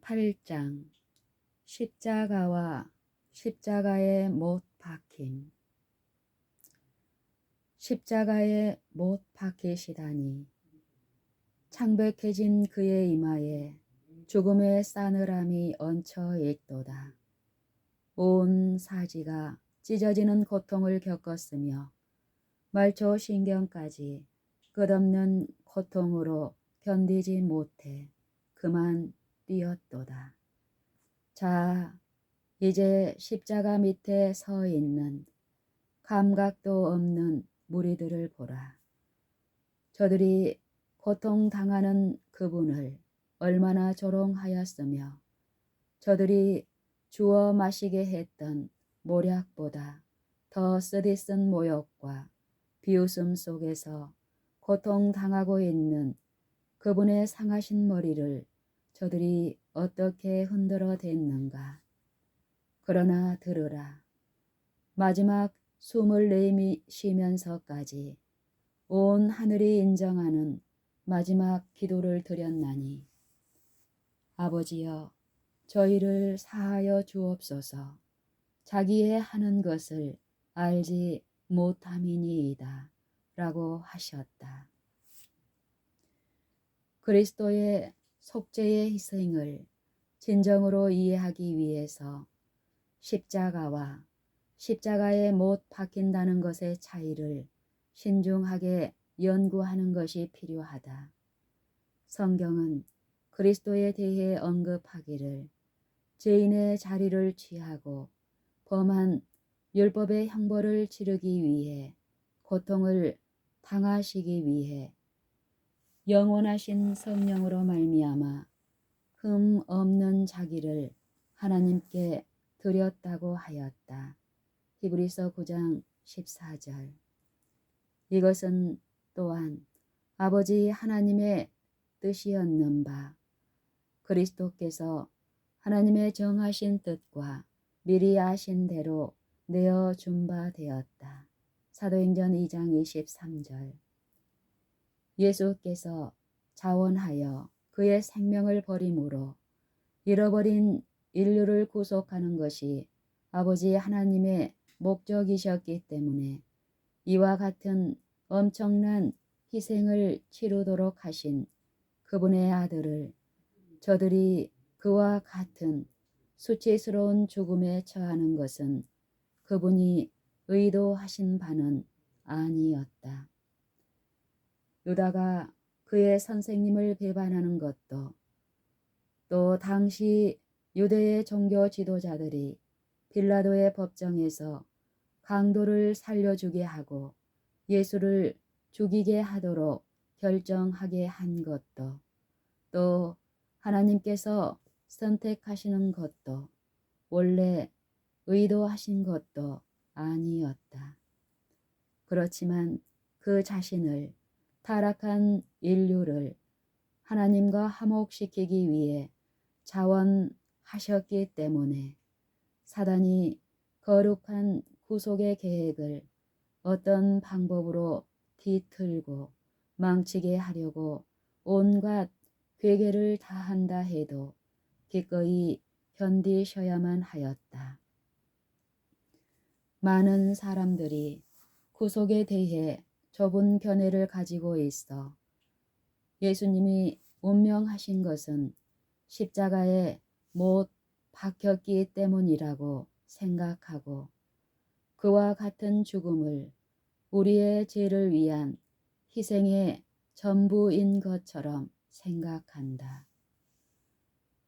8장 십자가와 십자가에 못 박힘. 십자가에 못 박히시다니 창백해진 그의 이마에 죽음의 싸늘함이 얹혀 있도다. 온 사지가 찢어지는 고통을 겪었으며 말초 신경까지 끝없는 고통으로 견디지 못해 그만 뛰었도다. 자, 이제 십자가 밑에 서 있는 감각도 없는 무리들을 보라. 저들이 고통당하는 그분을 얼마나 조롱하였으며 저들이 주어 마시게 했던 모략보다 더 쓰디쓴 모욕과 비웃음 속에서 고통당하고 있는 그분의 상하신 머리를 저들이 어떻게 흔들어 댔는가. 그러나 들으라. 마지막 숨을 내쉬면서까지 온 하늘이 인정하는 마지막 기도를 드렸나니 아버지여 저희를 사하여 주옵소서. 자기의 하는 것을 알지 못함이니이다 라고 하셨다. 그리스도의 속죄의 희생을 진정으로 이해하기 위해서 십자가와 십자가에 못 박힌다는 것의 차이를 신중하게 연구하는 것이 필요하다. 성경은 그리스도에 대해 언급하기를 죄인의 자리를 취하고 범한 율법의 형벌을 치르기 위해 고통을 당하시기 위해 영원하신 성령으로 말미암아 흠 없는 자기를 하나님께 드렸다고 하였다. 히브리서 9장 14절. 이것은 또한 아버지 하나님의 뜻이었는 바 그리스도께서 하나님의 정하신 뜻과 미리 아신 대로 내어준 바 되었다. 사도행전 2장 23절. 예수께서 자원하여 그의 생명을 버림으로 잃어버린 인류를 구속하는 것이 아버지 하나님의 목적이셨기 때문에 이와 같은 엄청난 희생을 치르도록 하신 그분의 아들을 저들이 그와 같은 수치스러운 죽음에 처하는 것은 그분이 의도하신 바는 아니었다. 유다가 그의 선생님을 배반하는 것도 또 당시 유대의 종교 지도자들이 빌라도의 법정에서 강도를 살려주게 하고 예수를 죽이게 하도록 결정하게 한 것도 또 하나님께서 선택하시는 것도 원래 의도하신 것도 아니었다. 그렇지만 그 자신을 타락한 인류를 하나님과 화목시키기 위해 자원하셨기 때문에 사단이 거룩한 구속의 계획을 어떤 방법으로 뒤틀고 망치게 하려고 온갖 괴계를 다한다 해도 기꺼이 견디셔야만 하였다. 많은 사람들이 구속에 대해 좁은 견해를 가지고 있어 예수님이 운명하신 것은 십자가에 못 박혔기 때문이라고 생각하고 그와 같은 죽음을 우리의 죄를 위한 희생의 전부인 것처럼 생각한다.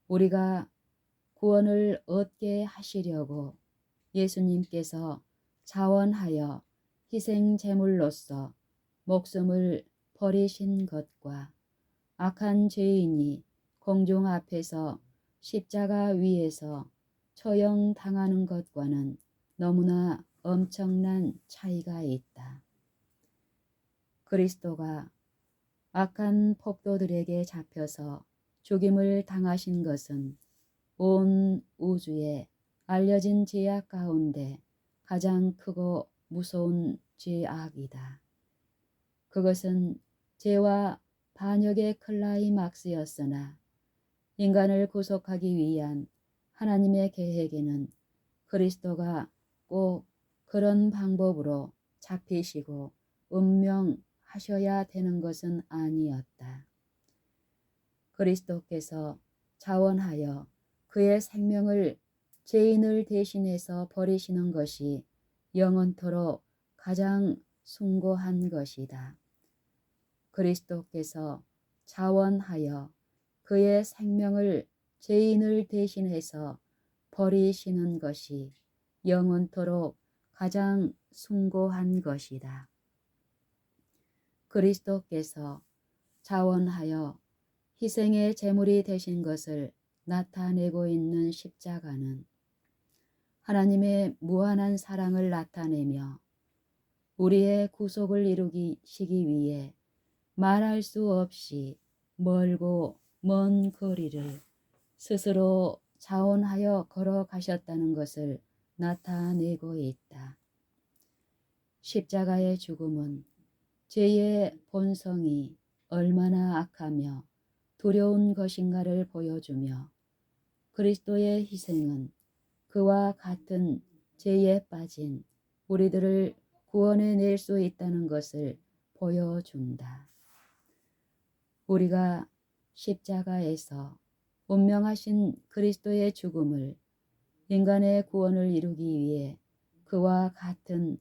우리가 구원을 얻게 하시려고 예수님께서 자원하여 희생 제물로서 목숨을 버리신 것과 악한 죄인이 공중 앞에서 십자가 위에서 처형당하는 것과는 너무나 엄청난 차이가 있다. 그리스도가 악한 폭도들에게 잡혀서 죽임을 당하신 것은 온 우주에 알려진 죄악 가운데 가장 크고 무서운 죄악이다. 그것은 죄와 반역의 클라이막스였으나 인간을 구속하기 위한 하나님의 계획에는 그리스도가 꼭 그런 방법으로 잡히시고 운명하셔야 되는 것은 아니었다. 그리스도께서 자원하여 그의 생명을 죄인을 대신해서 버리시는 것이 영원토록 가장 숭고한 것이다. 그리스도께서 자원하여 그의 생명을 죄인을 대신해서 버리시는 것이 영원토록 가장 숭고한 것이다. 그리스도께서 자원하여 희생의 제물이 되신 것을 나타내고 있는 십자가는 하나님의 무한한 사랑을 나타내며 우리의 구속을 이루시기 위해 말할 수 없이 멀고 먼 거리를 스스로 자원하여 걸어가셨다는 것을 나타내고 있다. 십자가의 죽음은 죄의 본성이 얼마나 악하며 두려운 것인가를 보여주며 그리스도의 희생은 그와 같은 죄에 빠진 우리들을 구원해낼 수 있다는 것을 보여준다. 우리가 십자가에서 운명하신 그리스도의 죽음을 인간의 구원을 이루기 위해 그와 같은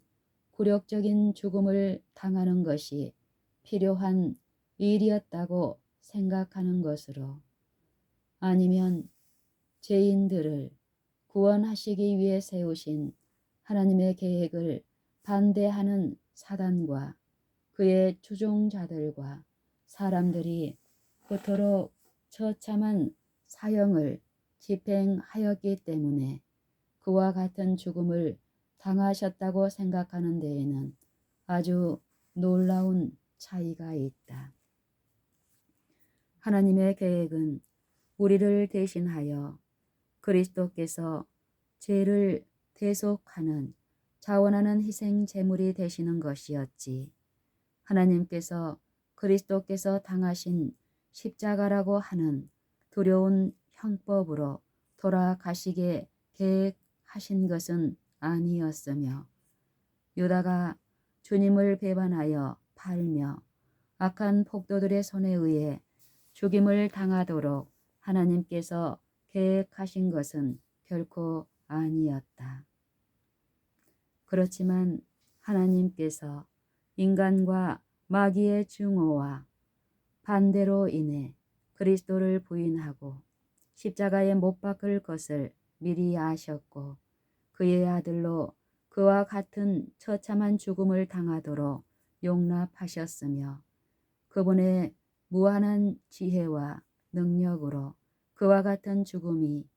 굴욕적인 죽음을 당하는 것이 필요한 일이었다고 생각하는 것으로, 아니면 죄인들을 구원하시기 위해 세우신 하나님의 계획을 반대하는 사단과 그의 추종자들과 사람들이 그토록 처참한 사형을 집행하였기 때문에 그와 같은 죽음을 당하셨다고 생각하는 데에는 아주 놀라운 차이가 있다. 하나님의 계획은 우리를 대신하여 그리스도께서 죄를 대속하는 자원하는 희생 제물이 되시는 것이었지. 하나님께서 그리스도께서 당하신 십자가라고 하는 두려운 형법으로 돌아가시게 계획하신 것은 아니었으며, 유다가 주님을 배반하여 팔며 악한 폭도들의 손에 의해 죽임을 당하도록 하나님께서 계획하신 것은 결코 아니었다. 그렇지만 하나님께서 인간과 마귀의 증오와 반대로 인해 그리스도를 부인하고 십자가에 못 박을 것을 미리 아셨고 그의 아들로 그와 같은 처참한 죽음을 당하도록 용납하셨으며 그분의 무한한 지혜와 능력으로 그와 같은 죽음이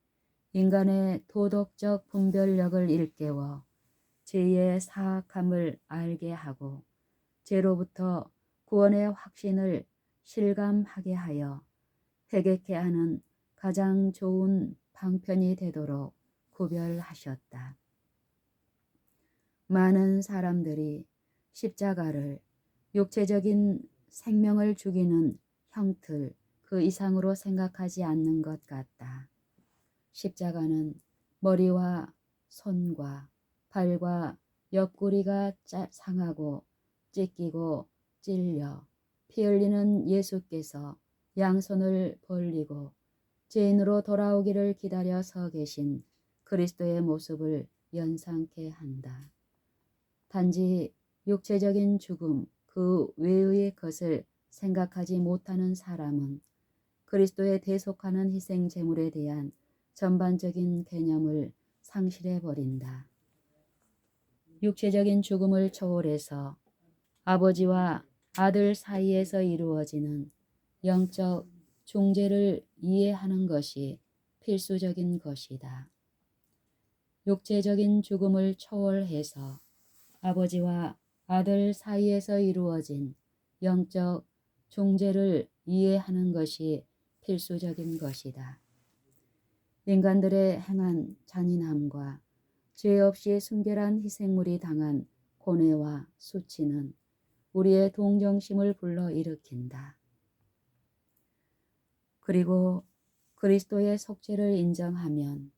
인간의 도덕적 분별력을 일깨워 죄의 사악함을 알게 하고 죄로부터 구원의 확신을 실감하게 하여 회개케 하는 가장 좋은 방편이 되도록 구별하셨다. 많은 사람들이 십자가를 육체적인 생명을 죽이는 형틀 그 이상으로 생각하지 않는 것 같다. 십자가는 머리와 손과 발과 옆구리가 상하고 찢기고 찔려 피 흘리는 예수께서 양손을 벌리고 죄인으로 돌아오기를 기다려 서 계신 그리스도의 모습을 연상케 한다. 단지 육체적인 죽음 그 외의 것을 생각하지 못하는 사람은 그리스도의 대속하는 희생 제물에 대한 전반적인 개념을 상실해 버린다. 육체적인 죽음을 초월해서 아버지와 아들 사이에서 이루어지는 영적 중재를 이해하는 것이 필수적인 것이다. 육체적인 죽음을 초월해서 아버지와 아들 사이에서 이루어진 영적 중재를 이해하는 것이 필수적인 것이다. 인간들의 행한 잔인함과 죄 없이 순결한 희생물이 당한 고뇌와 수치는 우리의 동정심을 불러일으킨다. 그리고 그리스도의 속죄를 인정하면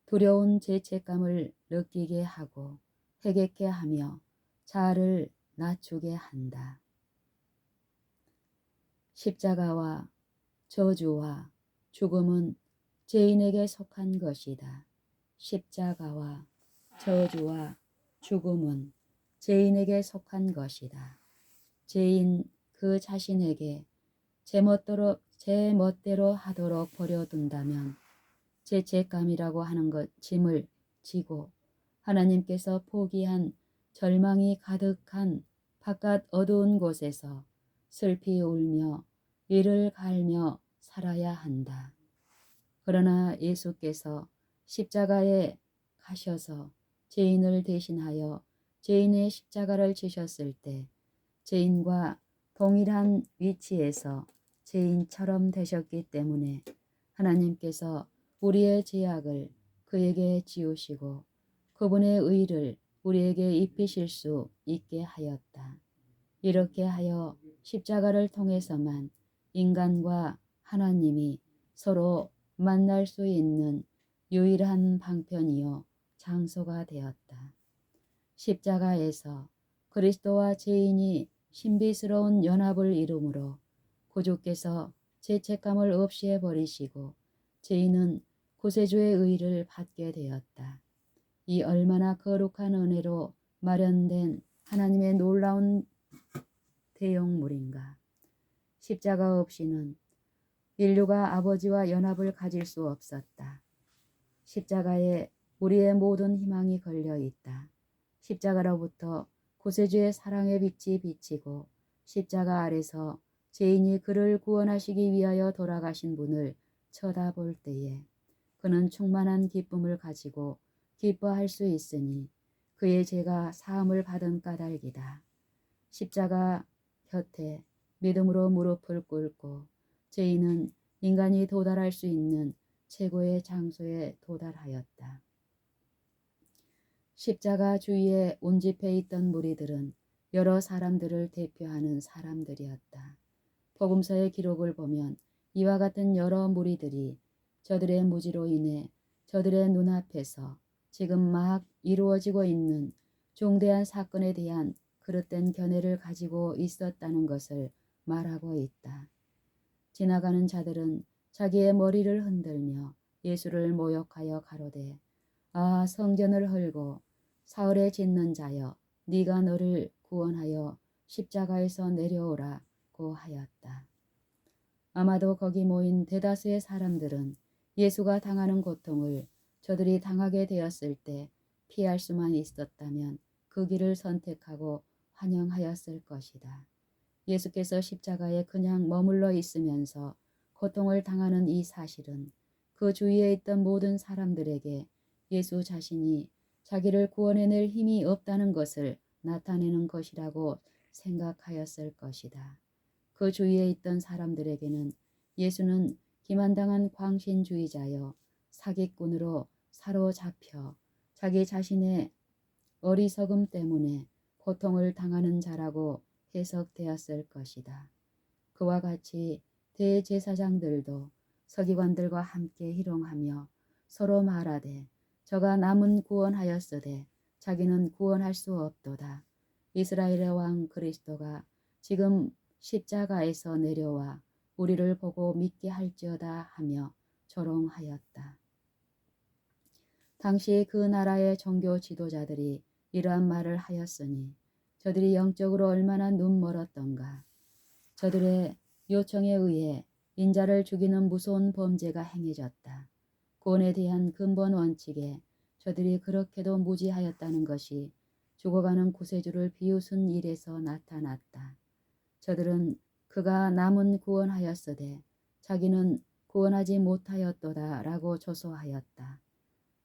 두려운 죄책감을 느끼게 하고 회개케 하며 자아를 낮추게 한다. 십자가와 저주와 죽음은 죄인에게 속한 것이다. 십자가와 저주와 죽음은 죄인에게 속한 것이다. 죄인 그 자신에게 제멋대로 하도록 버려둔다면 죄책감이라고 하는 것 짐을 지고 하나님께서 포기한 절망이 가득한 바깥 어두운 곳에서 슬피 울며 이를 갈며 살아야 한다. 그러나 예수께서 십자가에 가셔서 죄인을 대신하여 죄인의 십자가를 지셨을 때 죄인과 동일한 위치에서 죄인처럼 되셨기 때문에 하나님께서 우리의 죄악을 그에게 지우시고 그분의 의를 우리에게 입히실 수 있게 하였다. 이렇게 하여 십자가를 통해서만 인간과 하나님이 서로 만날 수 있는 유일한 방편이요 장소가 되었다. 십자가에서 그리스도와 죄인이 신비스러운 연합을 이루므로 구주께서 죄책감을 없이 해버리시고 죄인은 구세주의 의를 받게 되었다. 이 얼마나 거룩한 은혜로 마련된 하나님의 놀라운 대용물인가. 십자가 없이는 인류가 아버지와 연합을 가질 수 없었다. 십자가에 우리의 모든 희망이 걸려 있다. 십자가로부터 구세주의 사랑의 빛이 비치고 십자가 아래서 죄인이 그를 구원하시기 위하여 돌아가신 분을 쳐다볼 때에 그는 충만한 기쁨을 가지고 기뻐할 수 있으니 그의 죄가 사함을 받은 까닭이다. 십자가 곁에 믿음으로 무릎을 꿇고 죄인은 인간이 도달할 수 있는 최고의 장소에 도달하였다. 십자가 주위에 운집해 있던 무리들은 여러 사람들을 대표하는 사람들이었다. 복음서의 기록을 보면 이와 같은 여러 무리들이 저들의 무지로 인해 저들의 눈앞에서 지금 막 이루어지고 있는 중대한 사건에 대한 그릇된 견해를 가지고 있었다는 것을 말하고 있다. 지나가는 자들은 자기의 머리를 흔들며 예수를 모욕하여 가로되 아 성전을 헐고 사흘에 짓는 자여 네가 너를 구원하여 십자가에서 내려오라고 하였다. 아마도 거기 모인 대다수의 사람들은 예수가 당하는 고통을 저들이 당하게 되었을 때 피할 수만 있었다면 그 길을 선택하고 환영하였을 것이다. 예수께서 십자가에 그냥 머물러 있으면서 고통을 당하는 이 사실은 그 주위에 있던 모든 사람들에게 예수 자신이 자기를 구원해낼 힘이 없다는 것을 나타내는 것이라고 생각하였을 것이다. 그 주위에 있던 사람들에게는 예수는 기만당한 광신주의자여 사기꾼으로 사로잡혀 자기 자신의 어리석음 때문에 고통을 당하는 자라고 해석되었을 것이다. 그와 같이 대제사장들도 서기관들과 함께 희롱하며 서로 말하되 저가 남은 구원하였으되 자기는 구원할 수 없도다. 이스라엘의 왕 그리스도가 지금 십자가에서 내려와 우리를 보고 믿게 할지어다 하며 조롱하였다. 당시 그 나라의 종교 지도자들이 이러한 말을 하였으니 저들이 영적으로 얼마나 눈멀었던가. 저들의 요청에 의해 인자를 죽이는 무서운 범죄가 행해졌다. 구원에 대한 근본 원칙에 저들이 그렇게도 무지하였다는 것이 죽어가는 구세주를 비웃은 일에서 나타났다. 저들은 그가 남은 구원하였으되 자기는 구원하지 못하였도다 라고 조소하였다.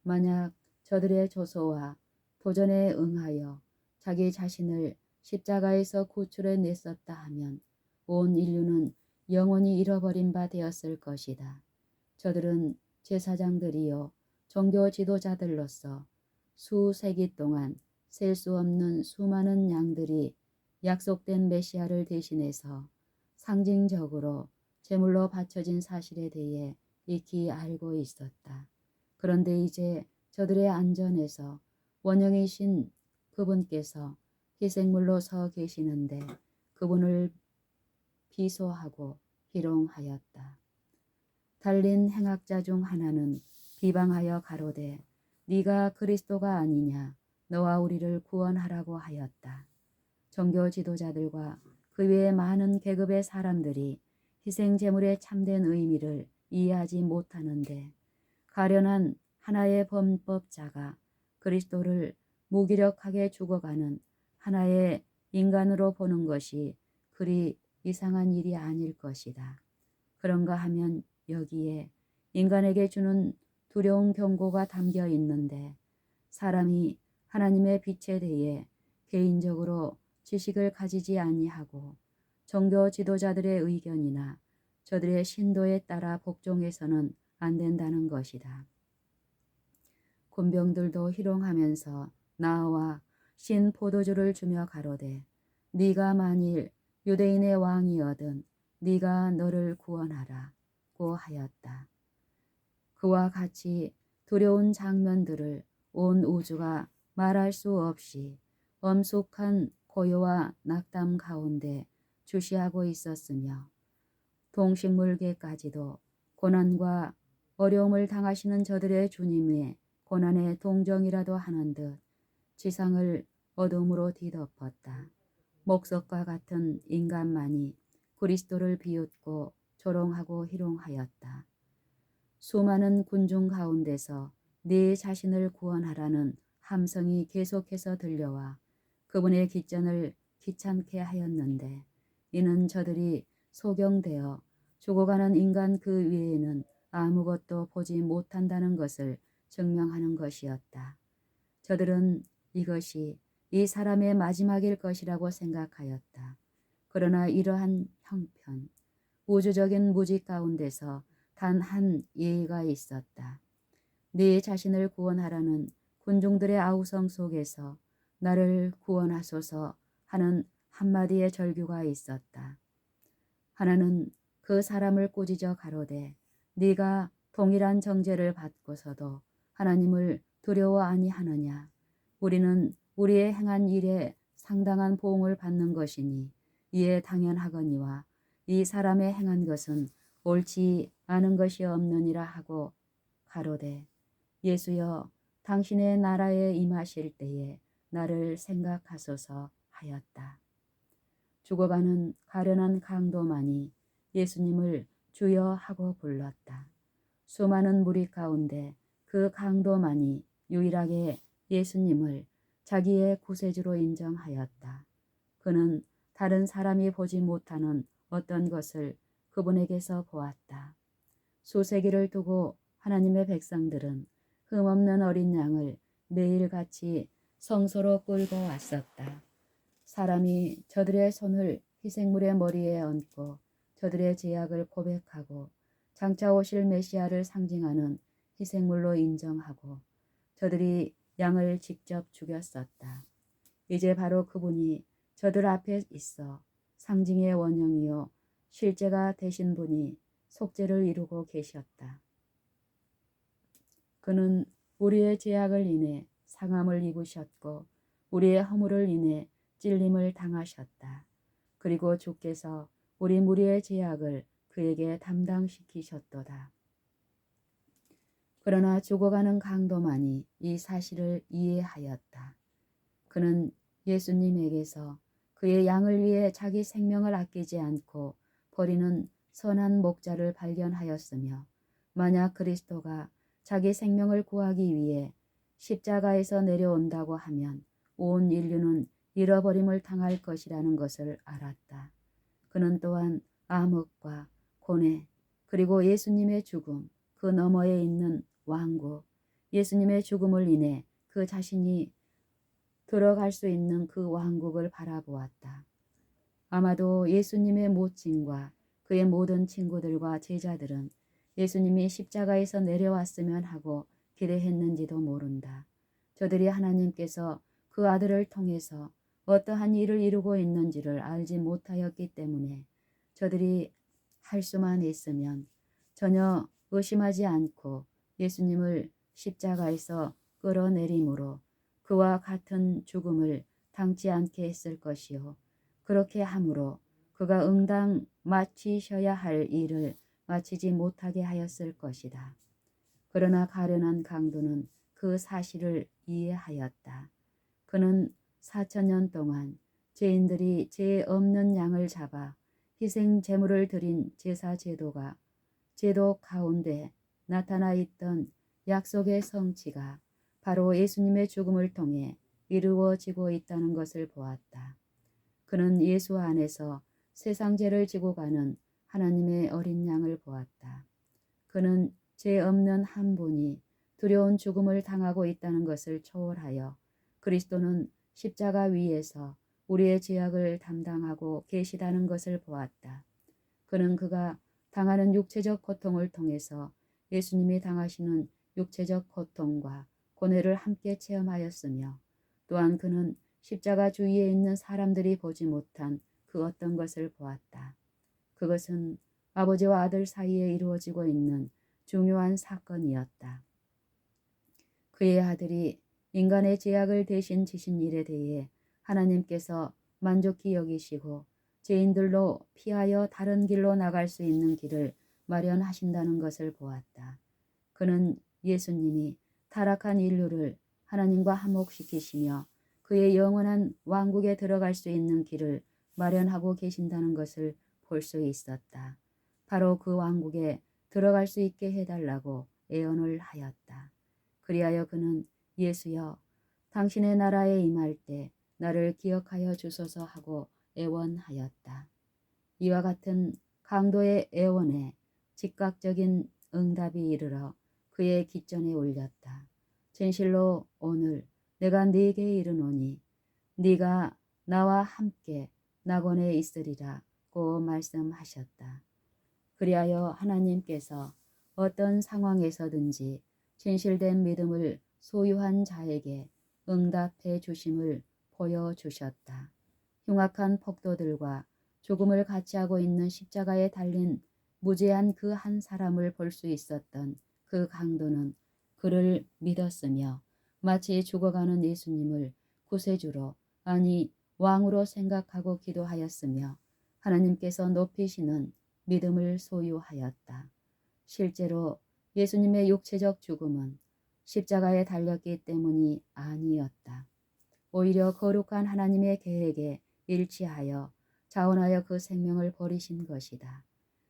만약 저들의 조소와 도전에 응하여 자기 자신을 십자가에서 구출해 냈었다 하면 온 인류는 영원히 잃어버린 바 되었을 것이다. 저들은 제사장들이요 종교 지도자들로서 수세기 동안 셀 수 없는 수많은 양들이 약속된 메시아를 대신해서 상징적으로 제물로 바쳐진 사실에 대해 익히 알고 있었다. 그런데 이제 저들의 안전에서 원형이신 그분께서 희생물로 서 계시는데 그분을 비소하고 희롱하였다. 달린 행악자 중 하나는 비방하여 가로되 네가 그리스도가 아니냐 너와 우리를 구원하라고 하였다. 종교 지도자들과 그 외에 많은 계급의 사람들이 희생 제물의 참된 의미를 이해하지 못하는데 가련한 하나의 범법자가 그리스도를 무기력하게 죽어가는 하나의 인간으로 보는 것이 그리 이상한 일이 아닐 것이다. 그런가 하면 여기에 인간에게 주는 두려운 경고가 담겨 있는데 사람이 하나님의 빛에 대해 개인적으로 지식을 가지지 아니하고 종교 지도자들의 의견이나 저들의 신도에 따라 복종해서는 안 된다는 것이다. 군병들도 희롱하면서 나와 신 포도주를 주며 가로되 네가 만일 유대인의 왕이어든 네가 너를 구원하라고 하였다. 그와 같이 두려운 장면들을 온 우주가 말할 수 없이 엄숙한 고요와 낙담 가운데 주시하고 있었으며 동식물계까지도 고난과 어려움을 당하시는 저들의 주님의 고난의 동정이라도 하는 듯 지상을 어둠으로 뒤덮었다. 목석과 같은 인간만이 그리스도를 비웃고 조롱하고 희롱하였다. 수많은 군중 가운데서 네 자신을 구원하라는 함성이 계속해서 들려와 그분의 기전을 귀찮게 하였는데 이는 저들이 소경되어 죽어가는 인간 그 위에는 아무것도 보지 못한다는 것을 증명하는 것이었다. 저들은 이것이 이 사람의 마지막일 것이라고 생각하였다. 그러나 이러한 형편, 우주적인 무지 가운데서 단 한 예의가 있었다. 네 자신을 구원하라는 군중들의 아우성 속에서 나를 구원하소서 하는 한마디의 절규가 있었다. 하나는 그 사람을 꾸짖어 가로되 네가 동일한 정죄를 받고서도 하나님을 두려워 아니하느냐. 우리는 우리의 행한 일에 상당한 보응을 받는 것이니 이에 당연하거니와 이 사람의 행한 것은 옳지 않은 것이 없느니라 하고 가로되 예수여 당신의 나라에 임하실 때에 나를 생각하소서 하였다. 죽어가는 가련한 강도만이 예수님을 주여 하고 불렀다. 수많은 무리 가운데 그 강도만이 유일하게 예수님을 자기의 구세주로 인정하였다. 그는 다른 사람이 보지 못하는 어떤 것을 그분에게서 보았다. 수세기를 두고 하나님의 백성들은 흠없는 어린 양을 매일같이 성소로 끌고 왔었다. 사람이 저들의 손을 희생물의 머리에 얹고 저들의 죄악을 고백하고 장차 오실 메시아를 상징하는 희생물로 인정하고 저들이 양을 직접 죽였었다. 이제 바로 그분이 저들 앞에 있어 상징의 원형이요 실제가 되신 분이 속죄를 이루고 계셨다. 그는 우리의 죄악을 인해 상함을 입으셨고 우리의 허물을 인해 찔림을 당하셨다. 그리고 주께서 우리 무리의 죄악을 그에게 담당시키셨도다. 그러나 죽어가는 강도만이 이 사실을 이해하였다. 그는 예수님에게서 그의 양을 위해 자기 생명을 아끼지 않고 버리는 선한 목자를 발견하였으며 만약 그리스도가 자기 생명을 구하기 위해 십자가에서 내려온다고 하면 온 인류는 잃어버림을 당할 것이라는 것을 알았다. 그는 또한 암흑과 고뇌 그리고 예수님의 죽음 그 너머에 있는 왕국 예수님의 죽음을 인해 그 자신이 들어갈 수 있는 그 왕국을 바라보았다. 아마도 예수님의 모친과 그의 모든 친구들과 제자들은 예수님이 십자가에서 내려왔으면 하고 기대했는지도 모른다. 저들이 하나님께서 그 아들을 통해서 어떠한 일을 이루고 있는지를 알지 못하였기 때문에 저들이 할 수만 있으면 전혀 의심하지 않고 예수님을 십자가에서 끌어내림으로 그와 같은 죽음을 당치 않게 했을 것이요. 그렇게 함으로 그가 응당 마치셔야 할 일을 마치지 못하게 하였을 것이다. 그러나 가련한 강도는 그 사실을 이해하였다. 그는 4,000년 동안 죄인들이 죄 없는 양을 잡아 희생 제물을 드린 제사 제도 가운데 나타나 있던 약속의 성취가 바로 예수님의 죽음을 통해 이루어지고 있다는 것을 보았다. 그는 예수 안에서 세상 죄를 지고 가는 하나님의 어린 양을 보았다. 그는 죄 없는 한 분이 두려운 죽음을 당하고 있다는 것을 초월하여 그리스도는 십자가 위에서 우리의 죄악을 담당하고 계시다는 것을 보았다. 그는 그가 당하는 육체적 고통을 통해서 예수님이 당하시는 육체적 고통과 고뇌를 함께 체험하였으며 또한 그는 십자가 주위에 있는 사람들이 보지 못한 그 어떤 것을 보았다. 그것은 아버지와 아들 사이에 이루어지고 있는 중요한 사건이었다. 그의 아들이 인간의 죄악을 대신 지신 일에 대해 하나님께서 만족히 여기시고 죄인들로 피하여 다른 길로 나갈 수 있는 길을 마련하신다는 것을 보았다. 그는 예수님이 타락한 인류를 하나님과 화목시키시며 그의 영원한 왕국에 들어갈 수 있는 길을 마련하고 계신다는 것을 볼 수 있었다. 바로 그 왕국에 들어갈 수 있게 해달라고 애원을 하였다. 그리하여 그는 예수여 당신의 나라에 임할 때 나를 기억하여 주소서 하고 애원하였다. 이와 같은 강도의 애원에 즉각적인 응답이 이르러 그의 깃전에 올렸다. 진실로 오늘 내가 네게 이르노니 네가 나와 함께 낙원에 있으리라고 말씀하셨다. 그리하여 하나님께서 어떤 상황에서든지 진실된 믿음을 소유한 자에게 응답해 주심을 보여주셨다. 흉악한 폭도들과 죽음을 같이 하고 있는 십자가에 달린 무죄한 그 한 사람을 볼 수 있었던 그 강도는 그를 믿었으며 마치 죽어가는 예수님을 구세주로 아니 왕으로 생각하고 기도하였으며 하나님께서 높이시는 믿음을 소유하였다. 실제로 예수님의 육체적 죽음은 십자가에 달렸기 때문이 아니었다. 오히려 거룩한 하나님의 계획에 일치하여 자원하여 그 생명을 버리신 것이다.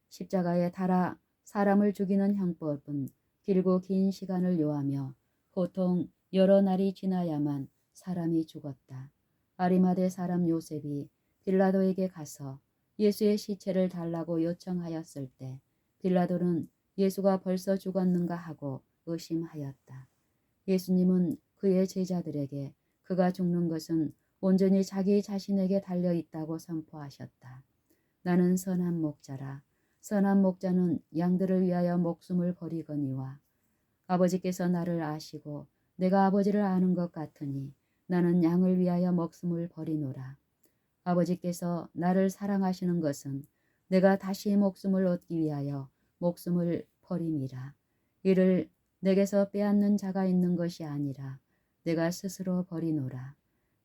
십자가에 달아 사람을 죽이는 형법은 길고 긴 시간을 요하며 보통 여러 날이 지나야만 사람이 죽었다. 아리마대 사람 요셉이 빌라도에게 가서 예수의 시체를 달라고 요청하였을 때 빌라도는 예수가 벌써 죽었는가 하고 의심하였다. 예수님은 그의 제자들에게 그가 죽는 것은 온전히 자기 자신에게 달려 있다고 선포하셨다. 나는 선한 목자라. 선한 목자는 양들을 위하여 목숨을 버리거니와 아버지께서 나를 아시고 내가 아버지를 아는 것 같으니 나는 양을 위하여 목숨을 버리노라. 아버지께서 나를 사랑하시는 것은 내가 다시 목숨을 얻기 위하여 목숨을 버림이라. 이를 내게서 빼앗는 자가 있는 것이 아니라 내가 스스로 버리노라.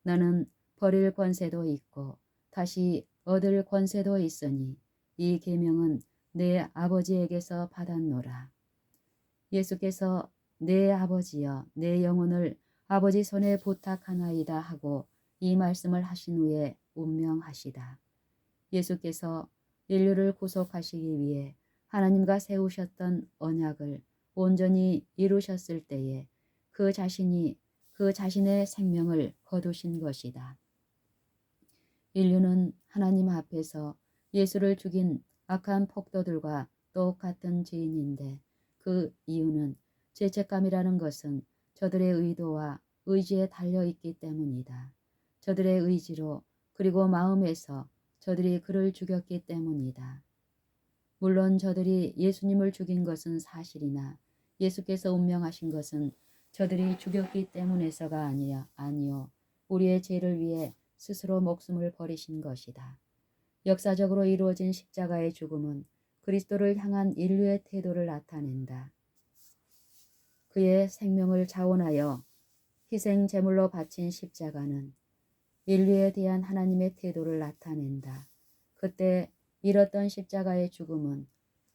나는 버릴 권세도 있고 다시 얻을 권세도 있으니 이 계명은 내 아버지에게서 받았노라. 예수께서 내 아버지여 내 영혼을 아버지 손에 부탁하나이다 하고 이 말씀을 하신 후에 운명하시다. 예수께서 인류를 구속하시기 위해 하나님과 세우셨던 언약을 온전히 이루셨을 때에 그 자신이 그 자신의 생명을 거두신 것이다. 인류는 하나님 앞에서 예수를 죽인 악한 폭도들과 똑같은 죄인인데 그 이유는 죄책감이라는 것은 저들의 의도와 의지에 달려있기 때문이다. 저들의 의지로 그리고 마음에서 저들이 그를 죽였기 때문이다. 물론 저들이 예수님을 죽인 것은 사실이나 예수께서 운명하신 것은 저들이 죽였기 때문에서가 아니요. 우리의 죄를 위해 스스로 목숨을 버리신 것이다. 역사적으로 이루어진 십자가의 죽음은 그리스도를 향한 인류의 태도를 나타낸다. 그의 생명을 자원하여 희생 제물로 바친 십자가는 인류에 대한 하나님의 태도를 나타낸다. 그때 잃었던 십자가의 죽음은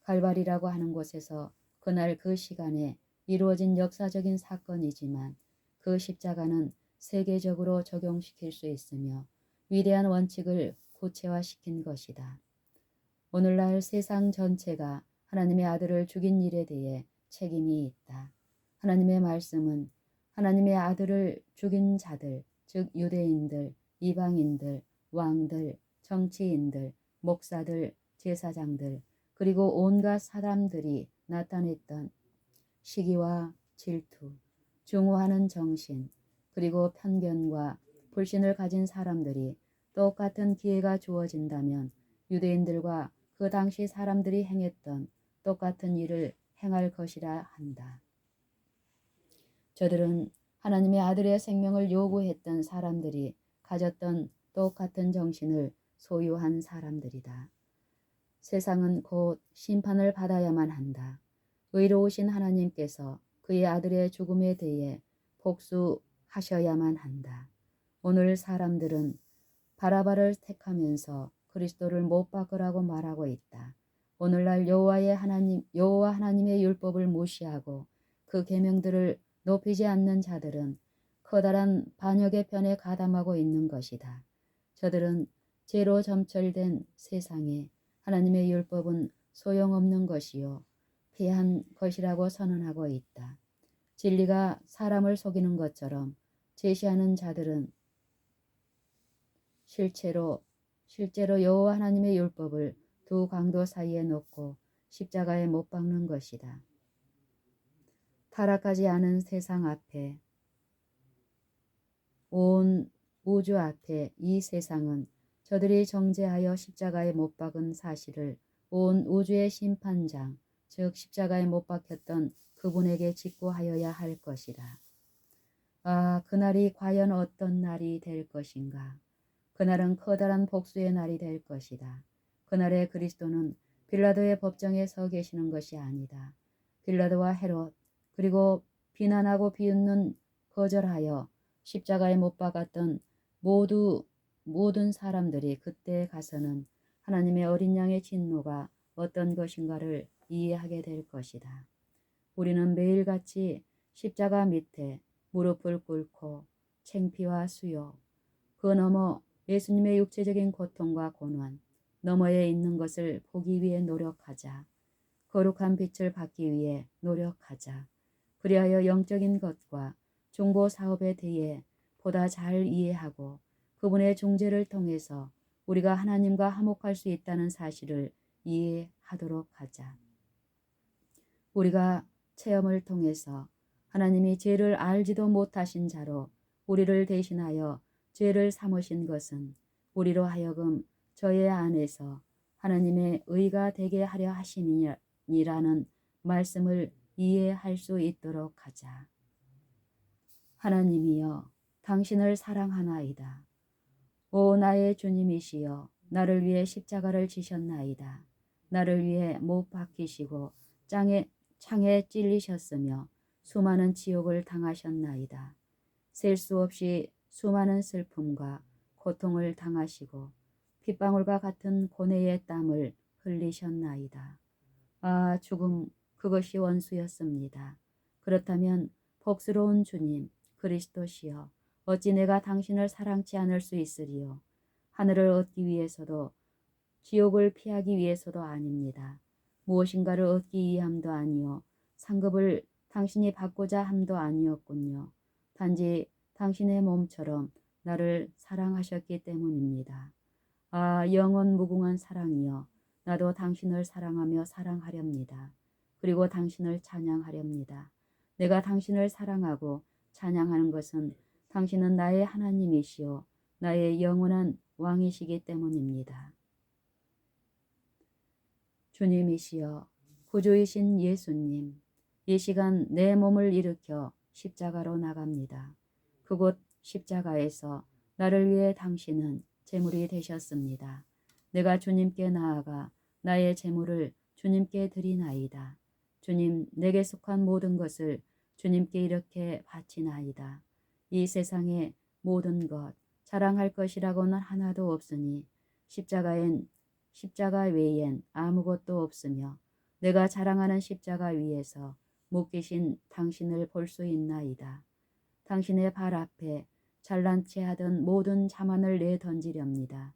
갈발이라고 하는 곳에서 그날 그 시간에 이루어진 역사적인 사건이지만 그 십자가는 세계적으로 적용시킬 수 있으며 위대한 원칙을 구체화시킨 것이다. 오늘날 세상 전체가 하나님의 아들을 죽인 일에 대해 책임이 있다. 하나님의 말씀은 하나님의 아들을 죽인 자들, 즉 유대인들, 이방인들, 왕들, 정치인들, 목사들, 제사장들, 그리고 온갖 사람들이 나타냈던 시기와 질투, 증오하는 정신, 그리고 편견과 불신을 가진 사람들이 똑같은 기회가 주어진다면 유대인들과 그 당시 사람들이 행했던 똑같은 일을 행할 것이라 한다. 저들은 하나님의 아들의 생명을 요구했던 사람들이 가졌던 똑같은 정신을 소유한 사람들이다. 세상은 곧 심판을 받아야만 한다. 의로우신 하나님께서 그의 아들의 죽음에 대해 복수하셔야만 한다. 오늘 사람들은 바라바를 택하면서 그리스도를 못 박으라고 말하고 있다. 오늘날 여호와 하나님의 율법을 무시하고 그 계명들을 높이지 않는 자들은 커다란 반역의 편에 가담하고 있는 것이다. 저들은 죄로 점철된 세상에 하나님의 율법은 소용없는 것이요 패한 것이라고 선언하고 있다. 진리가 사람을 속이는 것처럼 제시하는 자들은 실제로 여호와 하나님의 율법을 두 강도 사이에 놓고 십자가에 못 박는 것이다. 타락하지 않은 세상 앞에, 온 우주 앞에 이 세상은 저들이 정죄하여 십자가에 못 박은 사실을 온 우주의 심판장, 즉 십자가에 못 박혔던 그분에게 직구하여야 할 것이다. 아, 그날이 과연 어떤 날이 될 것인가? 그날은 커다란 복수의 날이 될 것이다. 그날의 그리스도는 빌라도의 법정에 서 계시는 것이 아니다. 빌라도와 헤롯 그리고 비난하고 비웃는 거절하여 십자가에 못 박았던 모든 사람들이 그때 가서는 하나님의 어린 양의 진노가 어떤 것인가를 이해하게 될 것이다. 우리는 매일같이 십자가 밑에 무릎을 꿇고 창피와 수욕, 그 너머 예수님의 육체적인 고통과 고난, 너머에 있는 것을 보기 위해 노력하자. 거룩한 빛을 받기 위해 노력하자. 그리하여 영적인 것과 중보 사업에 대해 보다 잘 이해하고 그분의 중재를 통해서 우리가 하나님과 화목할 수 있다는 사실을 이해하도록 하자. 우리가 체험을 통해서 하나님이 죄를 알지도 못하신 자로 우리를 대신하여 죄를 삼으신 것은 우리로 하여금 저의 안에서 하나님의 의가 되게 하려 하심이라는 말씀을 이해할 수 있도록 하자. 하나님이여, 당신을 사랑하나이다. 오 나의 주님이시여, 나를 위해 십자가를 지셨나이다. 나를 위해 못 박히시고 창에 찔리셨으며 수많은 지옥을 당하셨나이다. 셀 수 없이 수많은 슬픔과 고통을 당하시고 핏방울과 같은 고뇌의 땀을 흘리셨나이다. 아, 죽음, 그것이 원수였습니다. 그렇다면 복스러운 주님 그리스도시여, 어찌 내가 당신을 사랑치 않을 수 있으리요. 하늘을 얻기 위해서도 지옥을 피하기 위해서도 아닙니다. 무엇인가를 얻기 위함도 아니요 상급을 당신이 받고자 함도 아니었군요. 단지 당신의 몸처럼 나를 사랑하셨기 때문입니다. 아, 영원 무궁한 사랑이여, 나도 당신을 사랑하며 사랑하렵니다. 그리고 당신을 찬양하렵니다. 내가 당신을 사랑하고 찬양하는 것은 당신은 나의 하나님이시오 나의 영원한 왕이시기 때문입니다. 주님이시여, 구주이신 예수님, 이 시간 내 몸을 일으켜 십자가로 나갑니다. 그곳 십자가에서 나를 위해 당신은 제물이 되셨습니다. 내가 주님께 나아가 나의 제물을 주님께 드리나이다. 주님, 내게 속한 모든 것을 주님께 이렇게 바치나이다. 이 세상의 모든 것, 자랑할 것이라고는 하나도 없으니 십자가 외엔 아무것도 없으며 내가 자랑하는 십자가 위에서 묶이신 당신을 볼 수 있나이다. 당신의 발 앞에 잘난 체 하던 모든 자만을 내던지렵니다.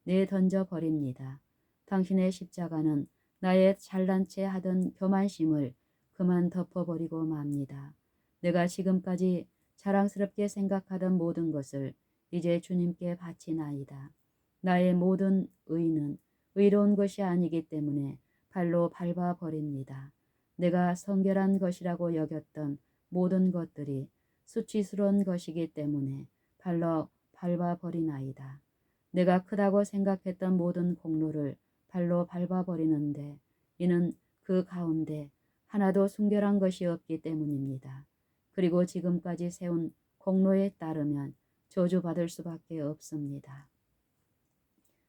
내던져 버립니다. 당신의 십자가는 나의 잘난 체 하던 교만심을 그만 덮어버리고 맙니다. 내가 지금까지 자랑스럽게 생각하던 모든 것을 이제 주님께 바치나이다. 나의 모든 의는 의로운 것이 아니기 때문에 발로 밟아 버립니다. 내가 성결한 것이라고 여겼던 모든 것들이 수치스러운 것이기 때문에 발로 밟아 버리나이다. 내가 크다고 생각했던 모든 공로를 발로 밟아 버리는데 이는 그 가운데 하나도 순결한 것이 없기 때문입니다. 그리고 지금까지 세운 공로에 따르면 저주받을 수밖에 없습니다.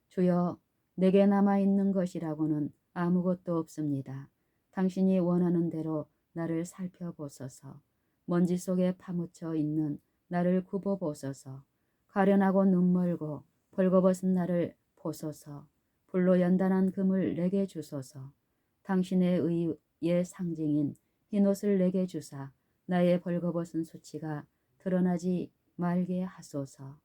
주여, 내게 남아있는 것이라고는 아무것도 없습니다. 당신이 원하는 대로 나를 살펴보소서. 먼지 속에 파묻혀 있는 나를 굽어보소서. 가련하고 눈멀고 벌거벗은 나를 보소서. 불로 연단한 금을 내게 주소서. 당신의 의의 상징인 흰옷을 내게 주사 나의 벌거벗은 수치가 드러나지 말게 하소서.